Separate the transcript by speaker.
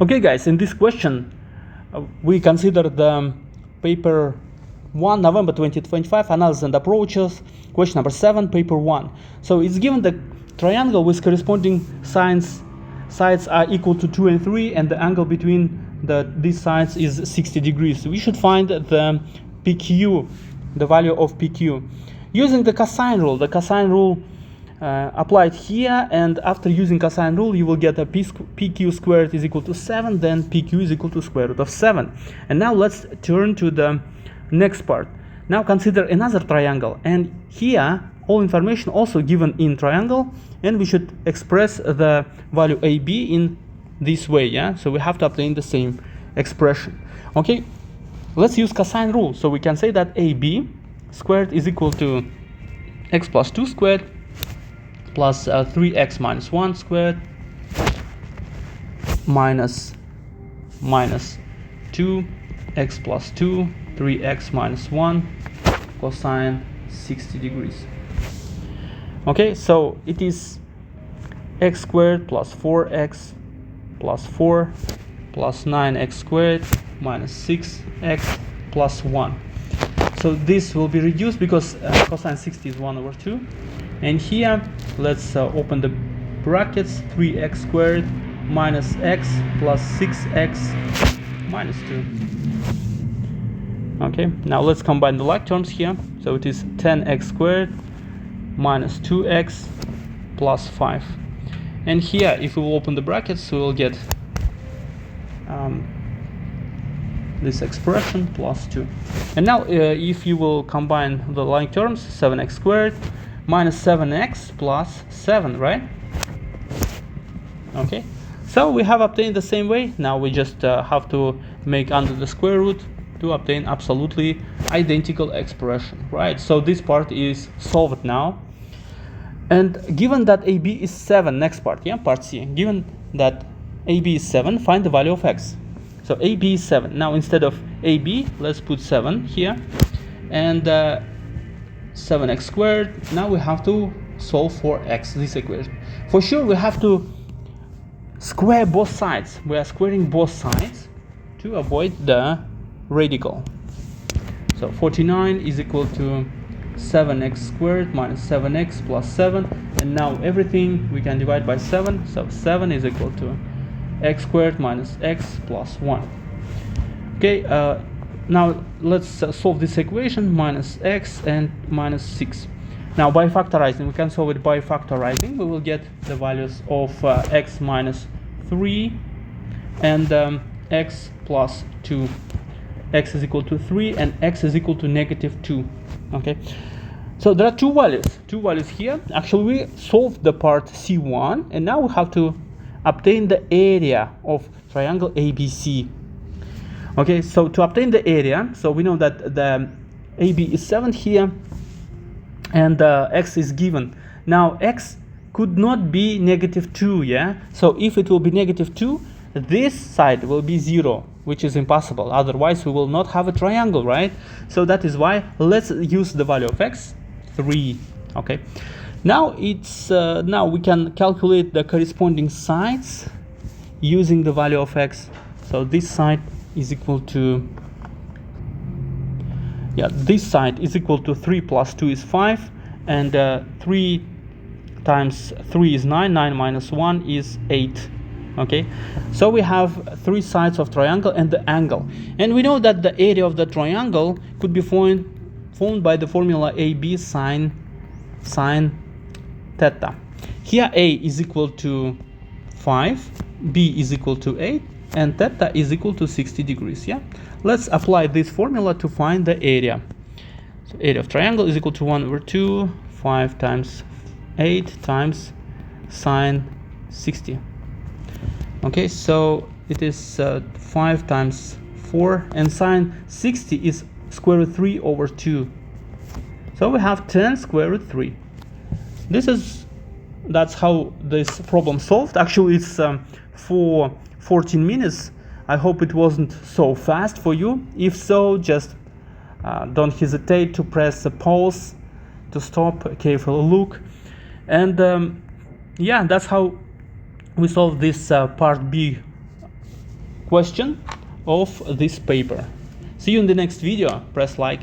Speaker 1: Okay guys, in this question we consider the paper 1 November 2025 analysis and approaches, question number 7, paper 1. So it's given the triangle with corresponding sides are equal to 2 and 3, and the angle between these sides is 60 degrees. So we should find the PQ, the value of PQ, using the cosine rule. The cosine rule applied here, and after using cosine rule you will get a PQ squared is equal to 7, then PQ is equal to square root of 7. And now let's turn to the next part. Now consider another triangle, and here all information also given in triangle, and we should express the value AB in this way, yeah? So we have to obtain the same expression. Okay, let's use cosine rule. So we can say that AB squared is equal to x plus 2 squared plus 3x minus 1 squared minus 2x plus 2 3x minus 1 cosine 60 degrees. Okay, so it is x squared plus 4x plus 4 plus 9x squared minus 6x plus 1. So this will be reduced because cosine 60 is 1 over 2. And here let's open the brackets, 3x squared minus x plus 6x minus 2. Okay, now let's combine the like terms here. So it is 10x squared minus 2x plus 5. And here, if we will open the brackets, we will get this expression plus 2. And now if you will combine the like terms, 7x squared minus 7x plus 7, right? Okay, so we have obtained the same way. Now we just have to make under the square root to obtain absolutely identical expression, right? So this part is solved now. And given that AB is 7, next part, yeah, part C, given that AB is 7, find the value of x. So AB is 7. Now instead of AB, let's put 7 here, and 7x squared. Now we have to solve for x, this equation. For sure we have to square both sides. We are squaring both sides to avoid the radical. So 49 is equal to 7x squared minus 7x plus 7, and now everything we can divide by 7. So 7 is equal to x squared minus x plus 1. Okay, now let's solve this equation, minus x and minus 6. Now by factorizing, we can solve it by factorizing. We will get the values of x minus 3 and x plus 2. X is equal to 3 and x is equal to negative 2. Okay, so there are two values here. Actually we solved the part C1, and now we have to obtain the area of triangle ABC. Okay, so to obtain the area, so we know that the AB is 7 here, and x is given. Now x could not be negative 2, yeah? So if it will be negative 2, this side will be 0, which is impossible. Otherwise we will not have a triangle, right? So that is why let's use the value of x, 3. Okay, now it's now we can calculate the corresponding sides using the value of x. So this side is equal to, yeah, this side is equal to 3 plus 2 is 5, and 3 times 3 is 9, 9 minus 1 is 8. Okay, so we have 3 sides of triangle and the angle, and we know that the area of the triangle could be formed by the formula AB sine theta. Here A is equal to 5, B is equal to 8, and theta is equal to 60 degrees. Yeah, let's apply this formula to find the area. So area of triangle is equal to 1 over 2, 5 times 8 times sine 60. Okay, so it is 5 times 4, and sine 60 is square root 3 over 2. So we have 10 square root 3. That's how this problem solved. Actually it's for 14 minutes. I hope it wasn't so fast for you. If so, just don't hesitate to press pause to stop, carefully look, and yeah, that's how we solve this part B question of this paper. See you in the next video. Press like.